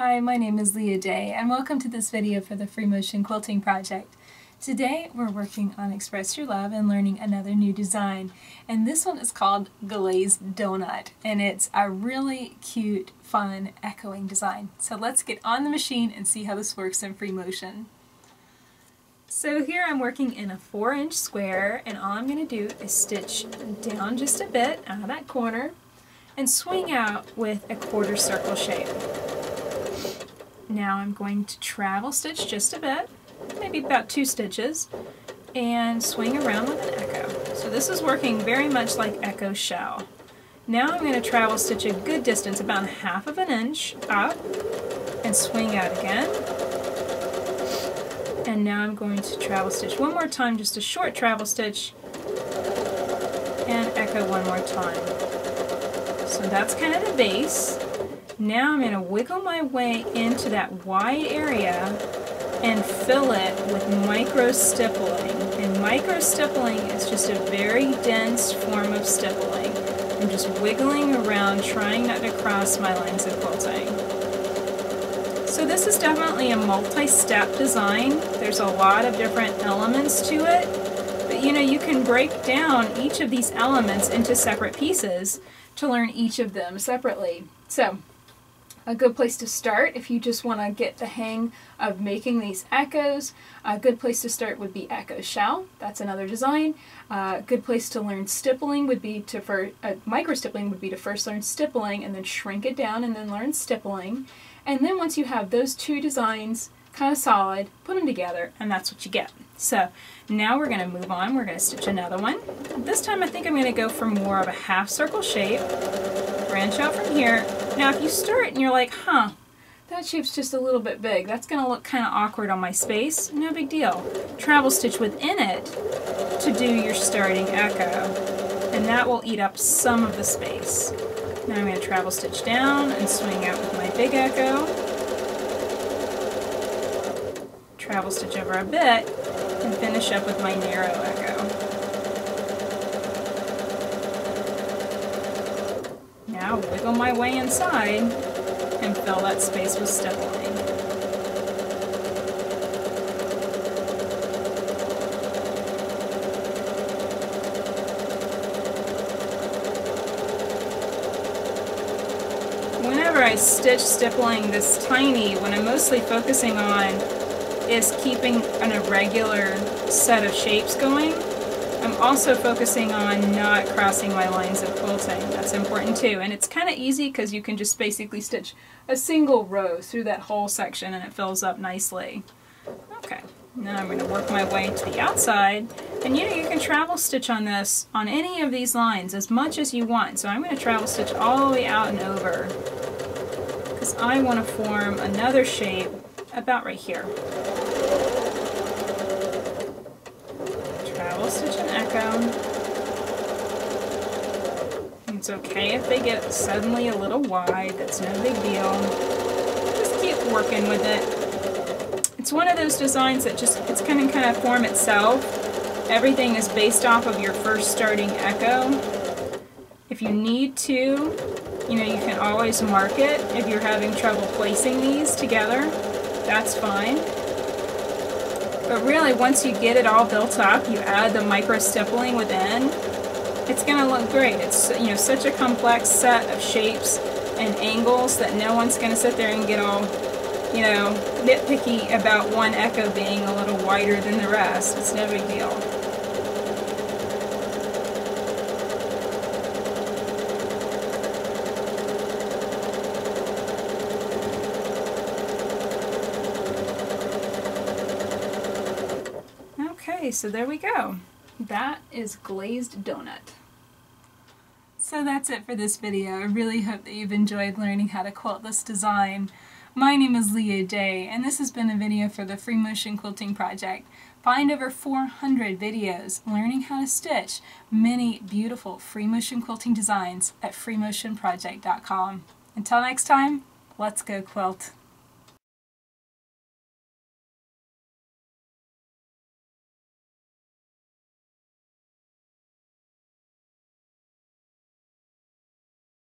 Hi, my name is Leah and welcome to this video for the Free Motion Quilting Project. Today we're working on Express Your Love and learning another new design, and this one is called Glazed Donut, and it's a really cute, fun, echoing design. So let's get on the machine and see how this works in free motion. So here I'm working in a 4-inch square, and all I'm going to do is stitch down just a bit out of that corner and swing out with a quarter circle shape. Now I'm going to travel stitch just a bit, maybe about 2 stitches, and swing around with an echo. So this is working very much like echo shell. Now I'm going to travel stitch a good distance, about 1/2 inch up, and swing out again. And now I'm going to travel stitch one more time, just a short travel stitch, and echo one more time. So that's kind of the base. Now I'm going to wiggle my way into that wide area and fill it with micro stippling. And micro stippling is just a very dense form of stippling. I'm just wiggling around, trying not to cross my lines of quilting. So this is definitely a multi-step design. There's a lot of different elements to it, but you can break down each of these elements into separate pieces to learn each of them separately. So a good place to start if you just want to get the hang of making these echoes. A good place to start would be echo shell. That's another design. A good place to learn stippling would be micro stippling would be to first learn stippling and then shrink it down and then learn stippling. And then once you have those 2 designs kind of solid, put them together and that's what you get. So now we're going to move on. We're going to stitch another one. This time I think I'm going to go for more of a 1/2 circle shape. Branch out from here. Now if you start and you're like, that shape's just a little bit big, that's going to look kind of awkward on my space, no big deal. Travel stitch within it to do your starting echo, and that will eat up some of the space. Now I'm going to travel stitch down and swing out with my big echo. Travel stitch over a bit and finish up with my narrow echo. Now wiggle my way inside and fill that space with stippling. Whenever I stitch stippling this tiny, what I'm mostly focusing on is keeping an irregular set of shapes going. I'm also focusing on not crossing my lines of quilting. That's important too. And it's kind of easy because you can just basically stitch a single row through that whole section and it fills up nicely. Okay, now I'm going to work my way to the outside. And you can travel stitch on this, on any of these lines, as much as you want. So I'm going to travel stitch all the way out and over because I want to form another shape about right here. Travel stitch and echo. It's okay if they get suddenly a little wide, that's no big deal. Just keep working with it. It's one of those designs that it's going to kind of form itself. Everything is based off of your first starting echo. If you need to, you can always mark it if you're having trouble placing these together. That's fine. But really, once you get it all built up, you add the micro stippling within, it's going to look great. It's such a complex set of shapes and angles that no one's going to sit there and get all nitpicky about one echo being a little wider than the rest. It's no big deal. Okay, so there we go. That is Glazed Donut. So that's it for this video. I really hope that you've enjoyed learning how to quilt this design. My name is Leah Day, and this has been a video for the Free Motion Quilting Project. Find over 400 videos learning how to stitch many beautiful free motion quilting designs at freemotionproject.com. Until next time, let's go quilt.